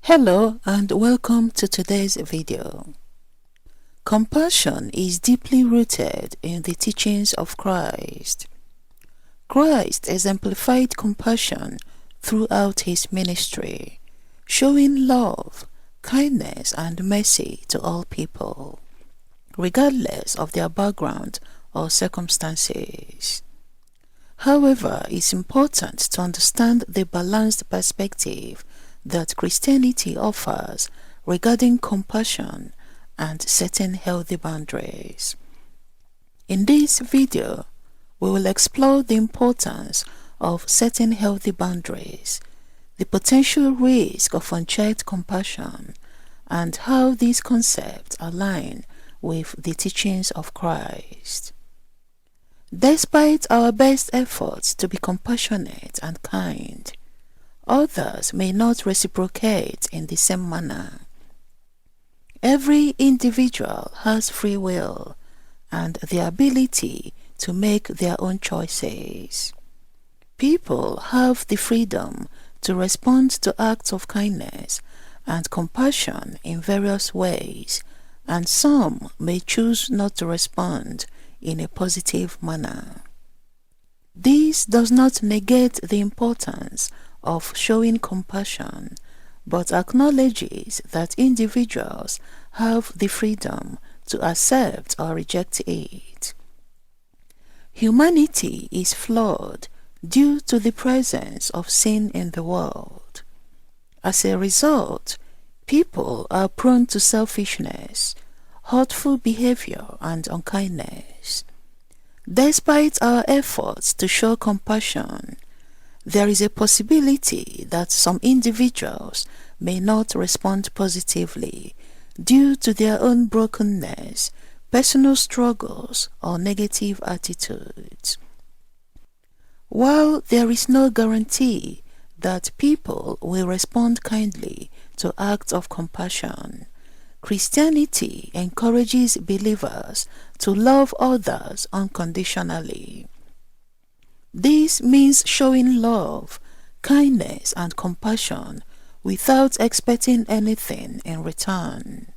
Hello and welcome to today's video. Compassion is deeply rooted in the teachings of Christ. Christ exemplified compassion throughout his ministry, showing love, kindness and mercy to all people, regardless of their background or circumstances. However, it's important to understand the balanced perspective that Christianity offers regarding compassion and setting healthy boundaries. In this video, we will explore the importance of setting healthy boundaries, the potential risk of unchecked compassion, and how these concepts align with the teachings of Christ. Despite our best efforts to be compassionate and kind, others may not reciprocate in the same manner. Every individual has free will and the ability to make their own choices. People have the freedom to respond to acts of kindness and compassion in various ways, and some may choose not to respond in a positive manner. This does not negate the importance of showing compassion, but acknowledges that individuals have the freedom to accept or reject it. Humanity is flawed due to the presence of sin in the world. As a result, people are prone to selfishness, hurtful behavior, and unkindness. Despite our efforts to show compassion, there is a possibility that some individuals may not respond positively due to their own brokenness, personal struggles, or negative attitudes. While there is no guarantee that people will respond kindly to acts of compassion, Christianity encourages believers to love others unconditionally. This means showing love, kindness, and compassion without expecting anything in return.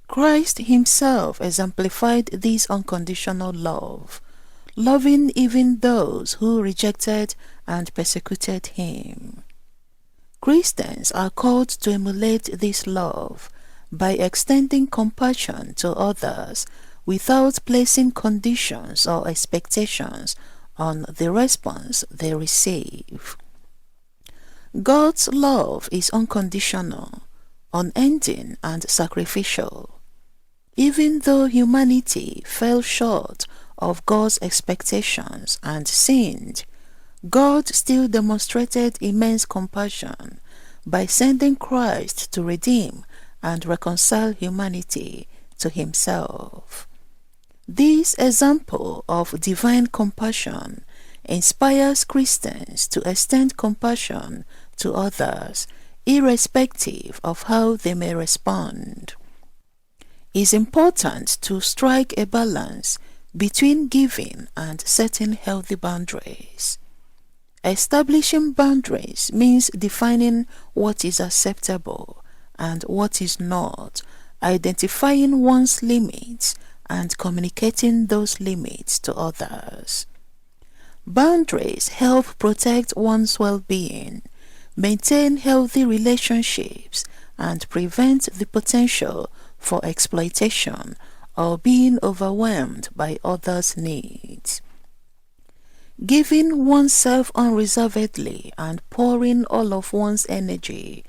Christ himself exemplified this unconditional love, loving even those who rejected and persecuted him. Christians are called to emulate this love by extending compassion to others without placing conditions or expectations on the response they receive. God's love is unconditional, unending, and sacrificial. Even though humanity fell short of God's expectations and sinned, God still demonstrated immense compassion by sending Christ to redeem and reconcile humanity to himself. This example of divine compassion inspires Christians to extend compassion to others, irrespective of how they may respond. It is important to strike a balance between giving and setting healthy boundaries. Establishing boundaries means defining what is acceptable and what is not, identifying one's limits, and communicating those limits to others. Boundaries help protect one's well-being, maintain healthy relationships, and prevent the potential for exploitation or being overwhelmed by others' needs. Giving oneself unreservedly and pouring all of one's energy,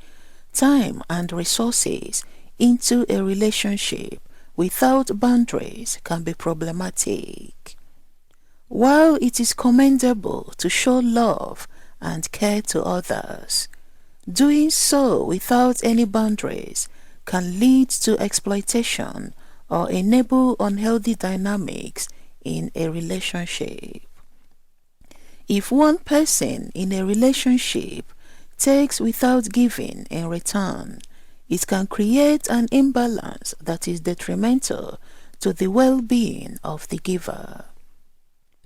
time, and resources into a relationship without boundaries can be problematic. While it is commendable to show love and care to others, doing so without any boundaries can lead to exploitation or enable unhealthy dynamics in a relationship. If one person in a relationship takes without giving in return, it can create an imbalance that is detrimental to the well-being of the giver.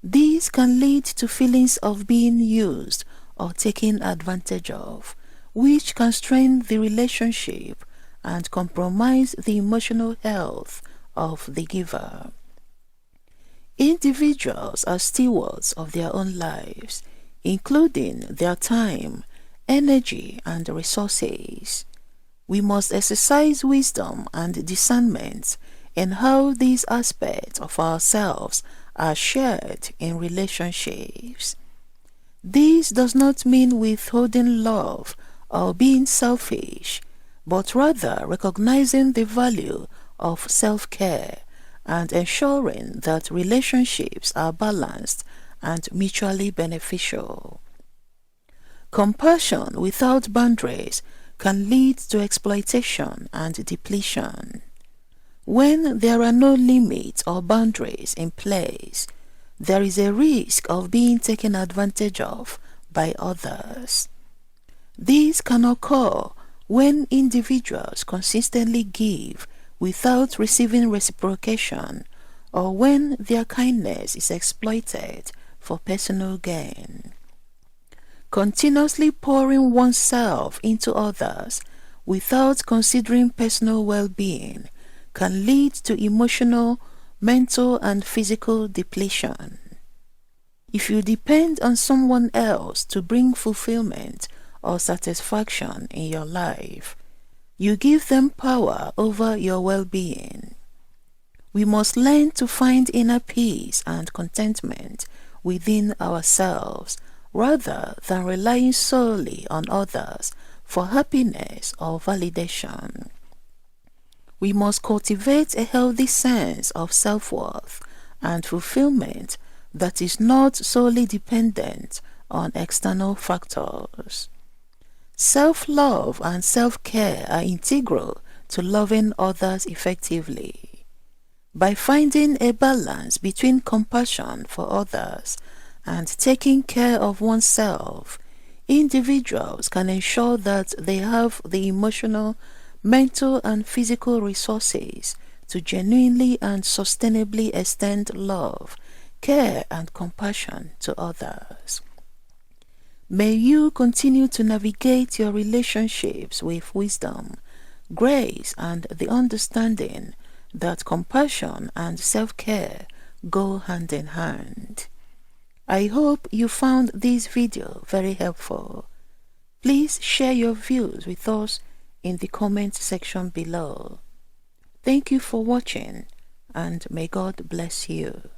These can lead to feelings of being used or taken advantage of, which can strain the relationship and compromise the emotional health of the giver. Individuals are stewards of their own lives, including their time, energy, and resources. We must exercise wisdom and discernment in how these aspects of ourselves are shared in relationships. This does not mean withholding love or being selfish, but rather recognizing the value of self-care and ensuring that relationships are balanced and mutually beneficial. Compassion without boundaries can lead to exploitation and depletion. When there are no limits or boundaries in place, there is a risk of being taken advantage of by others. This can occur when individuals consistently give without receiving reciprocation, or when their kindness is exploited for personal gain. Continuously pouring oneself into others without considering personal well-being can lead to emotional, mental, and physical depletion. If you depend on someone else to bring fulfillment or satisfaction in your life, you give them power over your well-being. We must learn to find inner peace and contentment within ourselves rather than relying solely on others for happiness or validation. We must cultivate a healthy sense of self-worth and fulfillment that is not solely dependent on external factors. Self-love and self-care are integral to loving others effectively. By finding a balance between compassion for others and taking care of oneself, individuals can ensure that they have the emotional, mental, and physical resources to genuinely and sustainably extend love, care, and compassion to others. May you continue to navigate your relationships with wisdom, grace, and the understanding that compassion and self-care go hand in hand. I hope you found this video very helpful. Please share your views with us in the comment section below. Thank you for watching, and may God bless you.